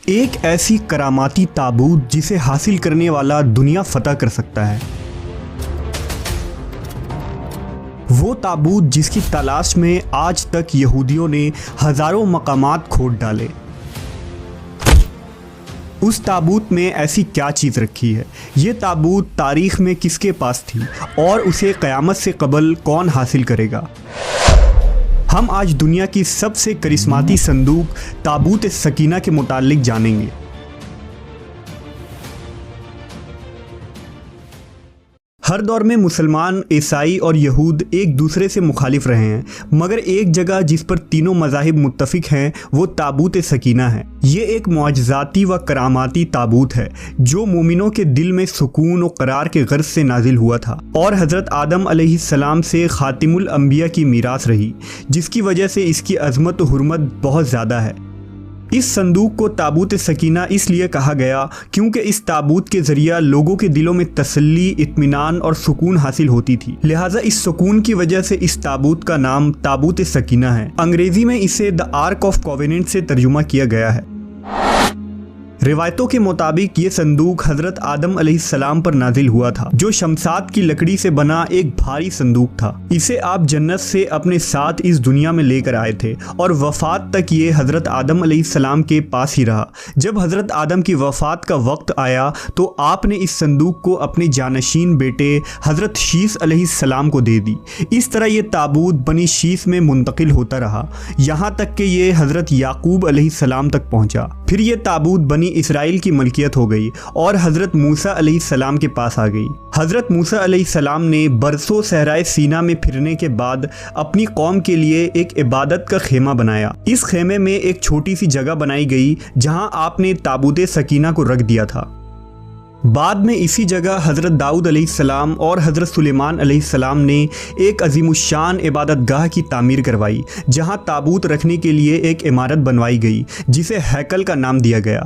ایک ایسی کراماتی تابوت جسے حاصل کرنے والا دنیا فتح کر سکتا ہے۔ وہ تابوت جس کی تلاش میں آج تک یہودیوں نے ہزاروں مقامات کھود ڈالے۔ اس تابوت میں ایسی کیا چیز رکھی ہے؟ یہ تابوت تاریخ میں کس کے پاس تھی اور اسے قیامت سے قبل کون حاصل کرے گا؟ ہم آج دنیا کی سب سے کرسماتی صندوق تابوت سکینہ کے متعلق جانیں گے۔ ہر دور میں مسلمان، عیسائی اور یہود ایک دوسرے سے مخالف رہے ہیں، مگر ایک جگہ جس پر تینوں مذاہب متفق ہیں وہ تابوت سکینہ ہے۔ یہ ایک معجزاتی و کراماتی تابوت ہے جو مومنوں کے دل میں سکون و قرار کے غرض سے نازل ہوا تھا اور حضرت آدم علیہ السلام سے خاتم الانبیاء کی میراث رہی، جس کی وجہ سے اس کی عظمت و حرمت بہت زیادہ ہے۔ اس صندوق کو تابوت سکینہ اس لیے کہا گیا کیونکہ اس تابوت کے ذریعہ لوگوں کے دلوں میں تسلی، اطمینان اور سکون حاصل ہوتی تھی، لہٰذا اس سکون کی وجہ سے اس تابوت کا نام تابوت سکینہ ہے۔ انگریزی میں اسے دی آرک آف کووننٹ سے ترجمہ کیا گیا ہے۔ روایتوں کے مطابق یہ صندوق حضرت آدم علیہ السلام پر نازل ہوا تھا، جو شمشاد کی لکڑی سے بنا ایک بھاری صندوق تھا۔ اسے آپ جنت سے اپنے ساتھ اس دنیا میں لے کر آئے تھے اور وفات تک یہ حضرت آدم علیہ السلام کے پاس ہی رہا۔ جب حضرت آدم کی وفات کا وقت آیا تو آپ نے اس صندوق کو اپنے جانشین بیٹے حضرت شیث علیہ السلام کو دے دی۔ اس طرح یہ تابوت بنی شیث میں منتقل ہوتا رہا، یہاں تک کہ یہ حضرت یعقوب علیہ السلام تک پہنچا۔ پھر یہ تابوت بنی اسرائیل کی ملکیت ہو گئی اور حضرت موسیٰ علیہ السلام کے پاس آ گئی۔ حضرت موسیٰ علیہ السلام نے برسوں صحرائے سینا میں پھرنے کے بعد اپنی قوم کے لیے ایک عبادت کا خیمہ بنایا۔ اس خیمے میں ایک چھوٹی سی جگہ بنائی گئی جہاں آپ نے تابوت سکینہ کو رکھ دیا تھا۔ بعد میں اسی جگہ حضرت داؤد علیہ السلام اور حضرت سلیمان علیہ السلام نے ایک عظیم الشان عبادت گاہ کی تعمیر کروائی، جہاں تابوت رکھنے کے لیے ایک عمارت بنوائی گئی جسے ہیکل کا نام دیا گیا۔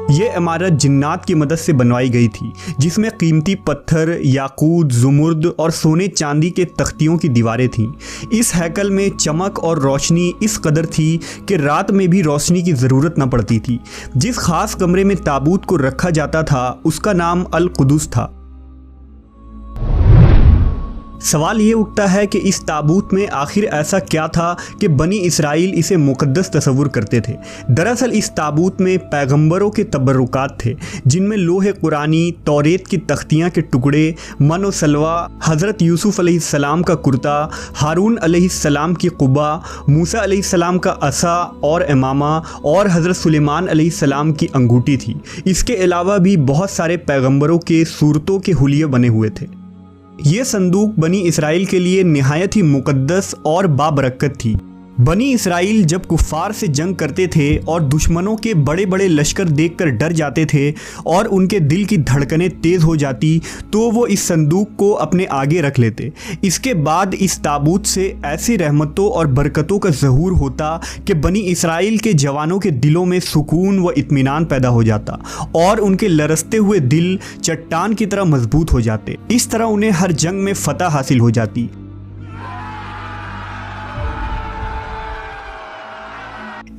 یہ عمارت جنات کی مدد سے بنوائی گئی تھی، جس میں قیمتی پتھر، یاقوت، زمرد اور سونے چاندی کے تختیوں کی دیواریں تھیں۔ اس ہیکل میں چمک اور روشنی اس قدر تھی کہ رات میں بھی روشنی کی ضرورت نہ پڑتی تھی۔ جس خاص کمرے میں تابوت کو رکھا جاتا تھا اس کا نام القدس تھا۔ سوال یہ اٹھتا ہے کہ اس تابوت میں آخر ایسا کیا تھا کہ بنی اسرائیل اسے مقدس تصور کرتے تھے؟ دراصل اس تابوت میں پیغمبروں کے تبرکات تھے، جن میں لوح قرآنی، توریت کی تختیاں کے ٹکڑے، من و سلوہ، حضرت یوسف علیہ السلام کا کرتا، ہارون علیہ السلام کی قبا، موسیٰ علیہ السلام کا عصا اور امامہ اور حضرت سلیمان علیہ السلام کی انگوٹھی تھی۔ اس کے علاوہ بھی بہت سارے پیغمبروں کے صورتوں کے حلیے بنے ہوئے تھے۔ یہ صندوق بنی اسرائیل کے لیے نہایت ہی مقدس اور بابرکت تھی۔ بنی اسرائیل جب کفار سے جنگ کرتے تھے اور دشمنوں کے بڑے بڑے لشکر دیکھ کر ڈر جاتے تھے اور ان کے دل کی دھڑکنیں تیز ہو جاتی تو وہ اس صندوق کو اپنے آگے رکھ لیتے۔ اس کے بعد اس تابوت سے ایسی رحمتوں اور برکتوں کا ظہور ہوتا کہ بنی اسرائیل کے جوانوں کے دلوں میں سکون و اطمینان پیدا ہو جاتا اور ان کے لرزتے ہوئے دل چٹان کی طرح مضبوط ہو جاتے۔ اس طرح انہیں ہر جنگ میں فتح حاصل ہو جاتی۔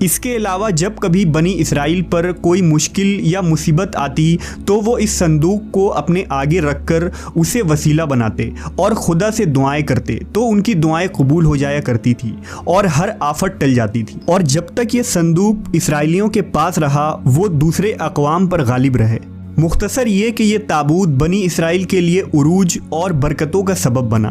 اس کے علاوہ جب کبھی بنی اسرائیل پر کوئی مشکل یا مصیبت آتی تو وہ اس صندوق کو اپنے آگے رکھ کر اسے وسیلہ بناتے اور خدا سے دعائیں کرتے تو ان کی دعائیں قبول ہو جایا کرتی تھی اور ہر آفت ٹل جاتی تھی۔ اور جب تک یہ صندوق اسرائیلیوں کے پاس رہا وہ دوسرے اقوام پر غالب رہے۔ مختصر یہ کہ یہ تابوت بنی اسرائیل کے لیے عروج اور برکتوں کا سبب بنا۔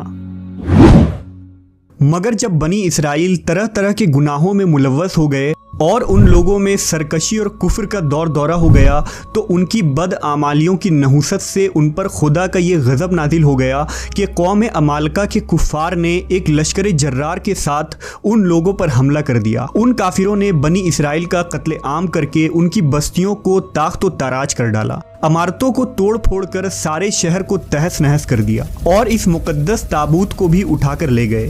مگر جب بنی اسرائیل طرح طرح کے گناہوں میں ملوث ہو گئے اور ان لوگوں میں سرکشی اور کفر کا دور دورہ ہو گیا تو ان کی بدعمالیوں کی نحوست سے ان پر خدا کا یہ غضب نازل ہو گیا کہ قوم عمالقہ کے کفار نے ایک لشکر جرار کے ساتھ ان لوگوں پر حملہ کر دیا۔ ان کافروں نے بنی اسرائیل کا قتل عام کر کے ان کی بستیوں کو تاخت و تاراج کر ڈالا، عمارتوں کو توڑ پھوڑ کر سارے شہر کو تہس نہس کر دیا اور اس مقدس تابوت کو بھی اٹھا کر لے گئے۔